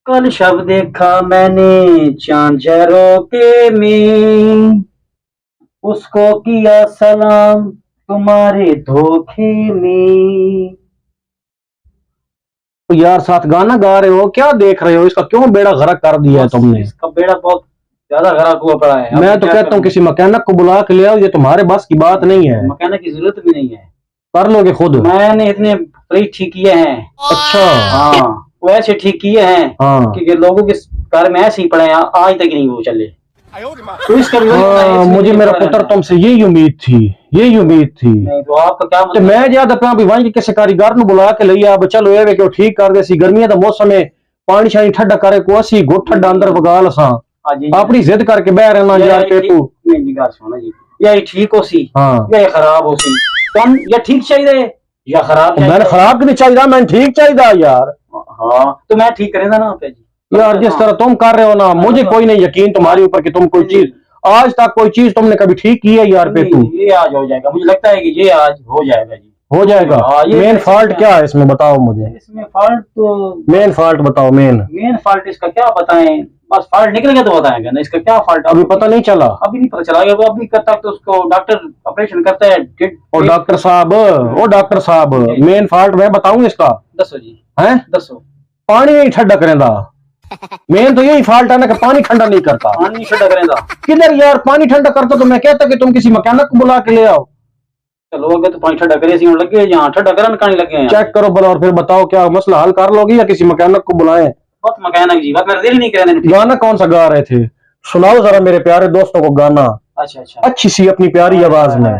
कल शब देखा मैंने चांद झरोखे में, उसको किया सलाम तुम्हारे धोखे में। तो यार साथ गाना गा रहे हो, क्या देख रहे हो? इसका क्यों बेड़ा गर्क कर दिया है बस तुमने? इसका बेड़ा बहुत ज्यादा गर्क हुआ पड़ा है। मैं तो कहता हूँ किसी मैकेनिक को बुला के ले आओ, ये तुम्हारे बस की बात नहीं है। मैकेनिक की जरूरत भी नहीं है, कर लोगे खुद? मैंने इतने फ्री ठीक किए हैं। अच्छा। हाँ, वो ऐसे ठीक किए हैं हाँ कि लोगों के घर में ऐसे ही पड़े हैं, आज तक नहीं वो चले। तो इसका भी हाँ, मुझे मेरा पुत्र तुमसे यही उम्मीद थी, यही उम्मीद थी। नहीं तो आपका क्या तो मतलब? मैं ज्यादा पे भी वहीं किसी कारीगर नु बुला के लई अब चलो ये कि ठीक कर देसी गर्मियां दा मौसम है, पानी शानी ठंडा करे को असी गुट ठंडा अंदर बगाल सा हाँ जी, अपनी जिद करके बह रहना यार के तू। नहीं जी, गाल सुनो जी, या ये ठीक हो सी हाँ या ये खराब हो सी, तुम या ठीक चाहिए या खराब चाहिए? मैंने खराब नहीं चाहिए, मैंने ठीक चाहिए यार। हाँ तो मैं ठीक करेंदा ना पे जी यार जिस तरह तुम कर रहे हो ना, मुझे कोई नहीं यकीन तुम्हारे ऊपर कि तुम कोई चीज आज तक कोई चीज तुमने कभी ठीक की है यार पे तू। ये आज हो जाएगा, मुझे लगता है कि ये आज हो जाएगा जी। हो जाएगा। हाँ, ये मेन फॉल्ट क्या है इसमें बताओ मुझे, इसमें फॉल्ट तो मेन फॉल्ट बताओ। मेन फॉल्ट इसका क्या बताएं, बस फॉल्ट निकलेगा तो बताएंगे ना, इसका क्या फॉल्ट अभी पता नहीं चला। अभी नहीं पता चला, वो अभी कब तक तो उसको डॉक्टर ऑपरेशन करता है। और डॉक्टर साहब मेन फॉल्ट मैं बताऊं इसका? दसो जी, हैं दसो। पानी नहीं ठंडा करेंदा। मेन तो यही फॉल्ट है ना कि पानी ठंडा नहीं करता। पानी ठंडा करेंदा किधर यार पानी ठंडा करता तो मैं कहता कि तुम किसी मैकेनिक को बुला के ले आओ। चलो अगर तो पानी ठंडा करे सी लगे, यहाँ ठंडा करन कहानी लगे हैं। चेक करो भला और फिर बताओ क्या मसला हल कर लोगी या किसी मैकेनिक को बुलाएं? बहुत मैकेनिक जी, बात मेरा दिल नहीं करे। गाना कौन सा गा रहे थे? सुनाओ जरा मेरे प्यारे दोस्तों को गाना, अच्छा अच्छा, अच्छी सी अपनी प्यारी आवाज में।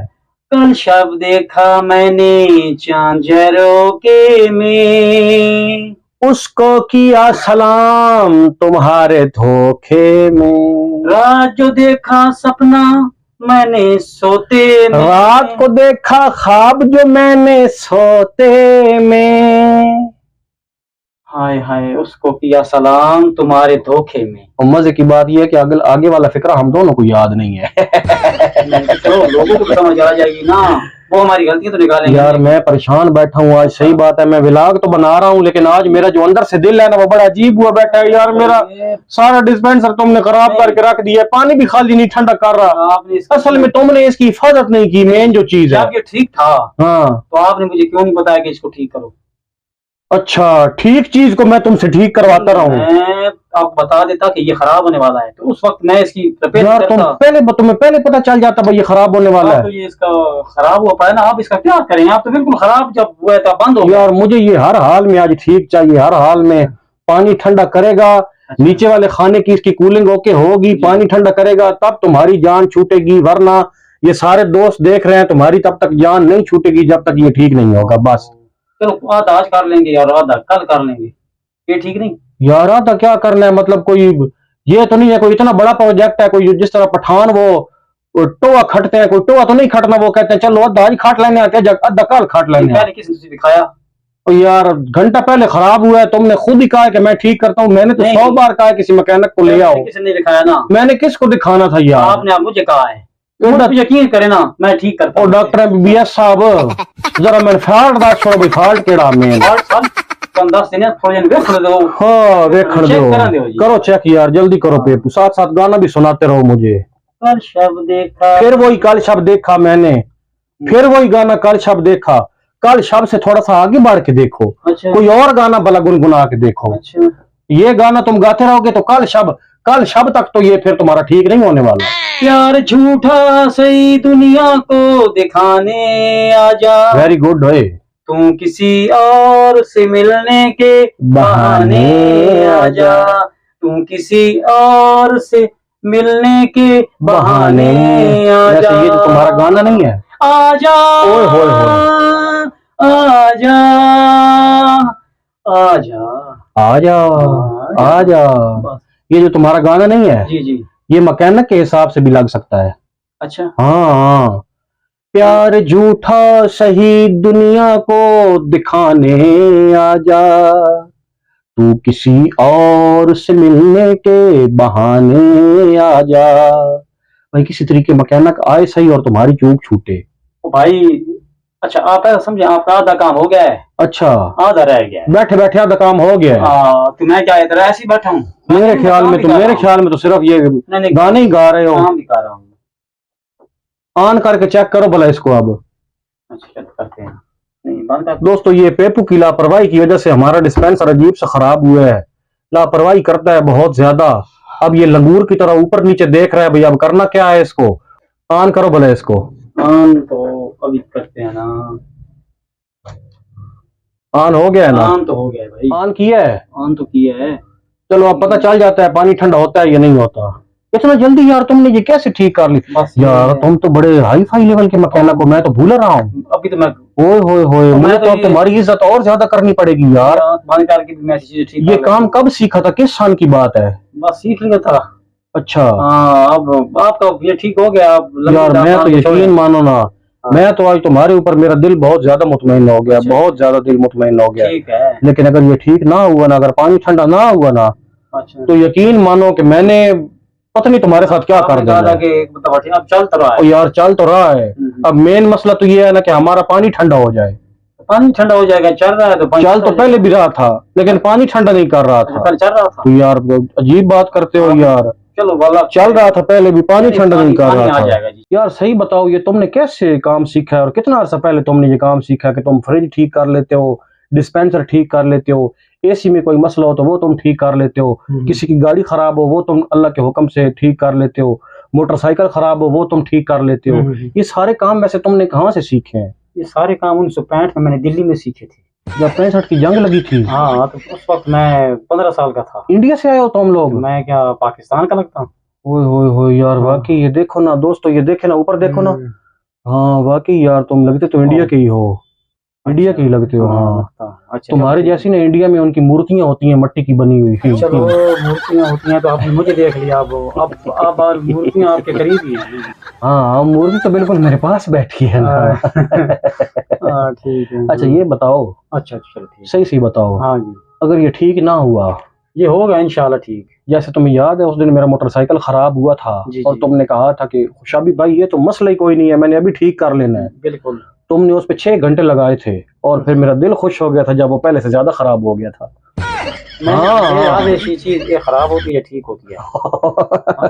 कल शब देखा मैंने चांद झरोखे में, उसको किया सलाम तुम्हारे धोखे में। रात जो देखा सपना मैंने सोते में, रात को देखा ख्वाब जो मैंने सोते में। हाय हाय उसको किया सलाम तुम्हारे धोखे में। और मजे की बात यह है कि आगे वाला फिक्रा हम दोनों को याद नहीं है। चलो लोगों को समझ आ जाएगी ना, वो हमारी गलती तो निकालेंगे। यार मैं परेशान बैठा हूँ आज, सही बात है मैं व्लॉग तो बना रहा हूँ लेकिन आज मेरा जो अंदर से दिल है ना वो बड़ा अजीब हुआ बैठा है यार। मेरा सारा डिस्पेंसर तुमने खराब करके रख दिया, पानी भी खाली नहीं ठंडा कर रहा। असल में तुमने इसकी हिफाजत नहीं की, मेन जो चीज है। ये ठीक था हाँ तो आपने मुझे क्यों नहीं बताया कि इसको ठीक करो? अच्छा, ठीक चीज को मैं तुमसे ठीक करवाता रहा हूँ। मैं आप बता देता कि ये खराब होने वाला है तो उस वक्त मैं इसकी रिपेयर यार तुम्हें पहले पता चल जाता भाई ये खराब होने वाला है। तो ये इसका खराब हुआ पड़ा ना, आप इसका क्या करें? आप तो बिल्कुल खराब जब हुआ था बंद हो गया। यार मुझे ये हर हाल में आज ठीक चाहिए, हर हाल में पानी ठंडा करेगा। नीचे वाले खाने की इसकी कूलिंग ओके होगी, पानी ठंडा करेगा तब तुम्हारी जान छूटेगी, वरना ये सारे दोस्त देख रहे हैं तुम्हारी तब तक जान नहीं छूटेगी जब तक ये ठीक नहीं होगा। बस चलो आधा आज कर लेंगे और आधा कल कर लेंगे, ये ठीक नहीं? यार आधा क्या करना है, मतलब कोई ये तो नहीं है कोई इतना बड़ा प्रोजेक्ट है कोई जिस तरह पठान वो टोआ खटते हैं, कोई टोआ तो नहीं खटना। वो कहते हैं चलो आधा आज खाट लेने आते हैं, आधा कल खाट लेने। पहले किसी ने दिखाया? तो यार घंटा पहले खराब हुआ है, तुमने खुद ही कहा है कि मैं ठीक करता हूँ। मैंने तो 100 बार कहा है किसी मैकेनिक को ले आओ। किसी ने दिखाया ना? मैंने किसको दिखाना था यार? आपने आप मुझे कहा है, यकीन करे ना मैं ठीक करता हूँ। डॉक्टर MBBS साहब जरा मैंने फॉल्ट दा छोड़ो भाई, फॉल्ट केड़ा मेन और सब तुम 10 दिन थोड़े दिन वेख दो। हाँ वेखण दो, करो चेक यार जल्दी करो पेपर, साथ साथ गाना भी सुनाते रहो मुझे। कल शब देखा, फिर वही कल शब देखा मैंने, फिर वही गाना कल शब देखा। कल शब से थोड़ा सा आगे बढ़ के देखो, अच्छा कोई और गाना भला गुनगुना के देखो। अच्छा, ये गाना तुम गाते रहोगे तो कल शब तक तो ये फिर तुम्हारा ठीक नहीं होने वाला। प्यार झूठा सही दुनिया को दिखाने आजा, वेरी गुड है। तू किसी और से मिलने के बहाने आजा, तू किसी और से मिलने के बहाने आजा। ये तो तुम्हारा गाना नहीं है? आजा ओए होए होए, आजा आजा आजा आजा। ये जो तुम्हारा गाना नहीं है जी जी, ये मैकेनिक के हिसाब से भी लग सकता है। अच्छा हाँ प्यार झूठा सही दुनिया को दिखाने आजा, तू किसी और से मिलने के बहाने आजा। भाई किसी तरीके मैकेनिक आए सही और तुम्हारी चूक छूटे। भाई अच्छा आप ऐसा समझे, आपका आधा काम हो गया है, अच्छा, आधा रह गया है। बैठे बैठे आधा काम हो गया है। तो मैं क्या इधर ऐसे ही बैठा हूँ? मेरे ख्याल में तो सिर्फ ये नहीं, गाने ही गा रहे हो। काम भी कर रहा हूँ। ऑन करके चेक करो भला इसको अब। अच्छा चलो करते हैं। नहीं बंद कर। दोस्तों ये पेपू की लापरवाही की वजह से हमारा डिस्पेंसर अजीब सा खराब हुआ है। लापरवाही करता है बहुत ज्यादा। अब ये लंगूर की तरह ऊपर नीचे देख रहा है भाई, अब करना क्या है इसको। ऑन करो भला इसको। ऑन तो अभी करते हैं ना। ऑन हो गया है ना? ऑन तो हो गया है भाई। ऑन किया है? ऑन तो किया है। चलो अब पता चल जाता है पानी ठंडा होता है या नहीं होता। इतना जल्दी यार तुमने ये कैसे ठीक कर ली? बस यार तुम तो बड़े हाई फाई लेवल के मैकेनिक हो, मैं तो भूल रहा हूँ। अभी तो मैं ओए होए होए, मुझे तो अब तुम्हारी इज्जत और ज्यादा करनी पड़ेगी यार। बंद करके भी मैं चीजें ठीक ये कर काम लेता कब सीखा था, किस साल की बात है? हूँ। बस सीख लिया था। अच्छा हाँ अब आपका ये ठीक हो गया। अब यार मैं तो यकीन मानो ना, मैं तो आज तुम्हारे ऊपर मेरा दिल बहुत ज्यादा मुतमईन हो गया, बहुत ज्यादा दिल मुतमईन हो गया। ठीक है। लेकिन अगर ये ठीक ना हुआ ना, अगर पानी ठंडा ना हुआ ना, अच्छा तो यकीन मानो कि मैंने पता नहीं तुम्हारे साथ क्या कर दिया। अब चल तो रहा और है। यार चल तो रहा है। अब मेन मसला तो ये है ना कि हमारा पानी ठंडा हो जाए। पानी ठंडा हो जाएगा, चल रहा है तो पानी चल तो पहले भी रहा था, लेकिन पानी ठंडा नहीं कर रहा था। पहले चल रहा था। तो यार अजीब बात करते हो यार। चलो वाला चल रहा था पहले भी, पानी ठंडा नहीं कर रहा आ था। जाएगा जी। यार सही बताओ, ये तुमने कैसे काम सीखा है और कितना अर्सा पहले तुमने ये काम सीखा कि तुम फ्रिज ठीक कर लेते हो, डिस्पेंसर ठीक कर लेते हो, एसी में कोई मसला हो तो वो तुम ठीक कर लेते हो, किसी की गाड़ी खराब हो वो तुम अल्लाह के हुक्म से ठीक कर लेते हो, मोटरसाइकिल खराब हो वो तुम ठीक कर लेते हो। ये सारे काम वैसे तुमने कहाँ से सीखे हैं? ये सारे काम 1965 में मैंने दिल्ली में सीखे थे, जब 65 की जंग लगी थी। हाँ तो उस वक्त मैं 15 साल का था। इंडिया से आए हो तुम लोग? मैं क्या पाकिस्तान का लगता हूँ? ओए होए होए यार, वाकई ये देखो ना दोस्तों, ये देखे ना ऊपर देखो ना। हाँ वाकई यार तुम लगते तो इंडिया के ही हो, इंडिया के ही लगते हो। हाँ अच्छा तुम्हारे जैसी ना इंडिया में उनकी मूर्तियां होती हैं मट्टी की बनी हुई। चलो मूर्तियां होती हैं तो आपने मुझे देख लिया। अब मूर्तियां आपके करीब ही हैं। हाँ मूर्ति तो बिल्कुल मेरे पास बैठी है ना। ठीक है। अच्छा ये बताओ, अच्छा चलो ठीक, सही सही बताओ। हाँ जी। अगर ये ठीक ना हुआ, ये होगा इंशाल्लाह ठीक। जैसे तुम्हें याद है उस दिन मेरा मोटरसाइकिल खराब हुआ था और तुमने कहा था कि खुशाबी भाई ये तो मसला ही कोई नहीं है, मैंने अभी ठीक कर लेना है। बिल्कुल। तुमने उस पे 6 घंटे लगाए थे और फिर मेरा दिल खुश हो गया था जब वो पहले से ज्यादा खराब हो गया था। ऐसी चीज ये खराब होती है ठीक होती है।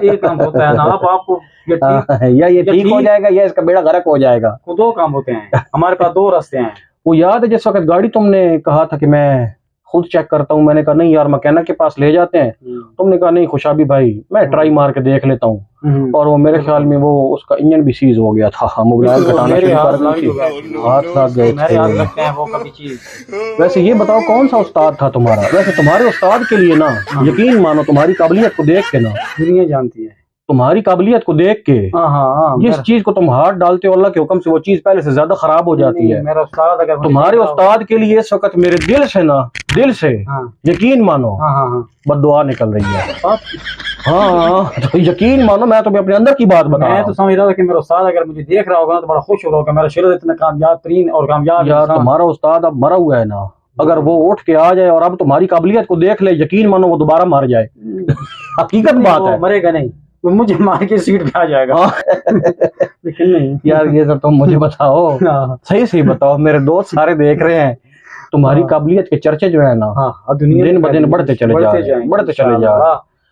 एक काम होता है ना, आपको ये ठीक या ये ठीक हो जाएगा या इसका बेड़ा गर्क हो जाएगा। वो दो काम होते हैं, हमारे पास दो रास्ते हैं। वो याद है जिस वक्त गाड़ी तुमने कहा था कि मैं खुद चेक करता हूँ, मैंने कहा नहीं यार मैकेनिक के पास ले जाते हैं। तुमने कहा नहीं खुशाबी भाई मैं ट्राई मार के देख लेता हूँ, और वो मेरे ख्याल में वो उसका इंजन भी सीज हो गया था, मोबाइल कटाना शुरू कर दी थी, हाथ लग गए थे। वैसे ये बताओ कौन सा उस्ताद था तुम्हारा? वैसे तुम्हारे उस्ताद के लिए ना यकीन मानो तुम्हारी काबिलियत को देख के ना दुनिया जानती है, तुम्हारी काबिलियत को देख के जिस चीज को तुम हाथ डालते हो अल्लाह के हुक्म से वो चीज पहले से ज्यादा खराब हो जाती है। मेरा उस्ताद अगर तुम्हारे उस्ताद के लिए इस वक्त मेरे दिल से ना, दिल से यकीन मानो बद्दुआ निकल रही है। हाँ तो यकीन मानो, मैं तुम्हें अपने अंदर की बात बता रहा हूं। मैं तो समझ रहा था कि मेरा उस्ताद अगर मुझे देख रहा होगा ना तो बड़ा खुश होगा कि मेरा शागिर्द इतना कामयाब तरीन और कामयाब। यार तुम्हारा उस्ताद अब मरा हुआ है ना, अगर वो उठ के आ जाए और अब तुम्हारी काबिलियत को देख ले, यकीन मानो वो दोबारा मर जाए। हकीकत बात है, मरेगा नहीं, वो मुझे मार के सीट पे आ जाएगा। लेकिन नहीं यार ये सब तुम मुझे बताओ, सही सही बताओ, मेरे दोस्त सारे देख रहे हैं तुम्हारी काबिलियत के चर्चे जो है ना दिन ब दिन बढ़ते चले जा रहे।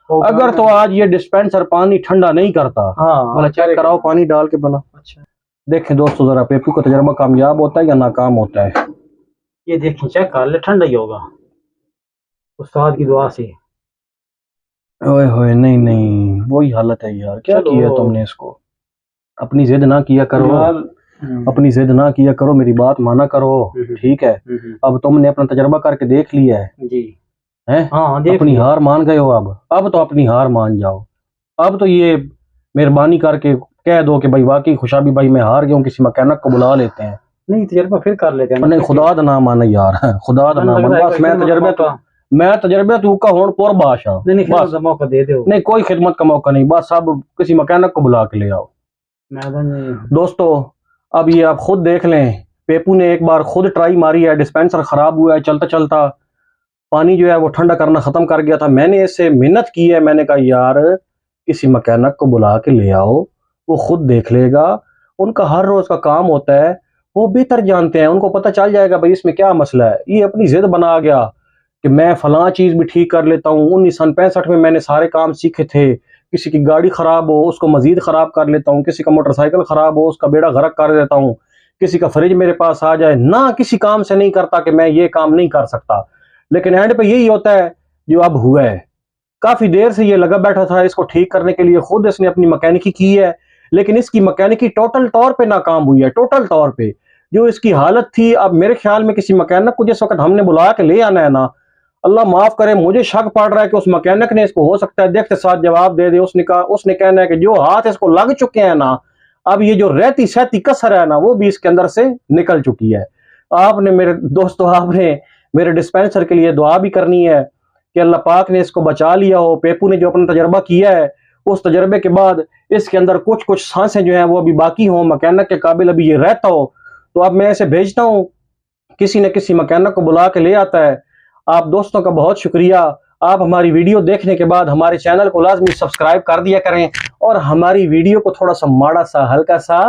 अगर तो आज ये डिस्पेंसर पानी ठंडा नहीं करता, भला चेक कराओ पानी डाल के भला। अच्छा देखें दोस्तों जरा पेपू का तजर्बा कामयाब होता है या नाकाम होता है। ये देखें चेक कर ले, ठंडा ही होगा उस्ताद की दुआ से। ओए होए नहीं नहीं वही हालत है यार, क्या किया तुमने इसको? अपनी जिद ना किया करो, अपनी जिद ना किया करो, मेरी बात माना करो, ठीक है? अब तुमने अपना तजर्बा करके देख लिया है जी, हैं? अपनी हार मान गए हो। अब तो अपनी हार मान जाओ। अब तो ये मेहरबानी करके कह दो कि भाई वाकई खुशाबी भाई मैं हार गया हूँ, किसी मैकेनिक को बुला लेते हैं। नहीं तजर्बा फिर कर लेते हैं। नहीं खुदा दा ना माने यार, खुदा दा ना माने, बस मैं तजर्बे तू का होड़ पोर बादशाह। बस मौका दे दो, नहीं कोई खिदमत का मौका नहीं, बस अब किसी मैकेनिक को बुला के ले आओ। दोस्तों अब ये आप खुद देख लें, पेपू ने एक बार खुद ट्राई मारी है, डिस्पेंसर खराब हुआ है, चलता चलता पानी जो है वो ठंडा करना खत्म कर गया था। मैंने इससे मिन्नत की है, मैंने कहा यार किसी मैकेनिक को बुला के ले आओ, वो खुद देख लेगा, उनका हर रोज का काम होता है, वो बेहतर जानते हैं, उनको पता चल जाएगा भाई इसमें क्या मसला है। ये अपनी जिद बना गया कि मैं फलां चीज भी ठीक कर लेता हूँ, 1965 में मैंने सारे काम सीखे थे, किसी की गाड़ी खराब हो उसको मजीद खराब कर लेता हूँ, किसी का मोटरसाइकिल खराब हो उसका बेड़ा गर्क कर देता हूँ, किसी का फ्रिज मेरे पास आ जाए ना, किसी काम से नहीं करता कि मैं ये काम नहीं कर सकता। लेकिन एंड पे यही होता है जो अब हुआ है। काफी देर से ये लगा बैठा था इसको ठीक करने के लिए, खुद इसने अपनी मैकेनिकी की है, लेकिन इसकी मैकेनिकी टोटल तौर पे नाकाम हुई है, टोटल तौर पे। जो इसकी हालत थी, अब मेरे ख्याल में किसी मैकेनिक को जिस वक्त हमने बुलाया के ले आना है ना, अल्लाह माफ करे मुझे शक पड़ रहा है कि उस मैकेनिक ने इसको हो सकता है देखते साथ जवाब दे दे। उसने कहना है कि जो हाथ इसको लग चुके हैं ना, अब ये जो रहती सहती कसर है ना वो भी इसके अंदर से निकल चुकी है। आपने मेरे दोस्तों, आपने मेरे डिस्पेंसर के लिए दुआ भी करनी है कि अल्लाह पाक ने इसको बचा लिया हो। पेपू ने जो अपना तजर्बा किया है, उस तजर्बे के बाद इसके अंदर कुछ कुछ सांसें जो हैं वो अभी बाकी हों, मैकेनिक के काबिल अभी ये रहता हो, तो अब मैं इसे भेजता हूँ, किसी न किसी मैकेनिक को बुला के ले आता है। आप दोस्तों का बहुत शुक्रिया। आप हमारी वीडियो देखने के बाद हमारे चैनल को लाजमी सब्सक्राइब कर दिया करें, और हमारी वीडियो को थोड़ा सा माड़ा सा हल्का सा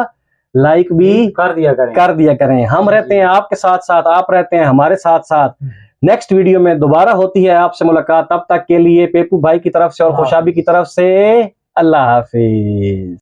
लाइक भी कर दिया करें। हम रहते हैं आपके साथ साथ, आप रहते हैं हमारे साथ साथ। नेक्स्ट वीडियो में दोबारा होती है आपसे मुलाकात, तब तक के लिए पेपू भाई की तरफ से और खुशाबी की तरफ से अल्लाह हाफिज।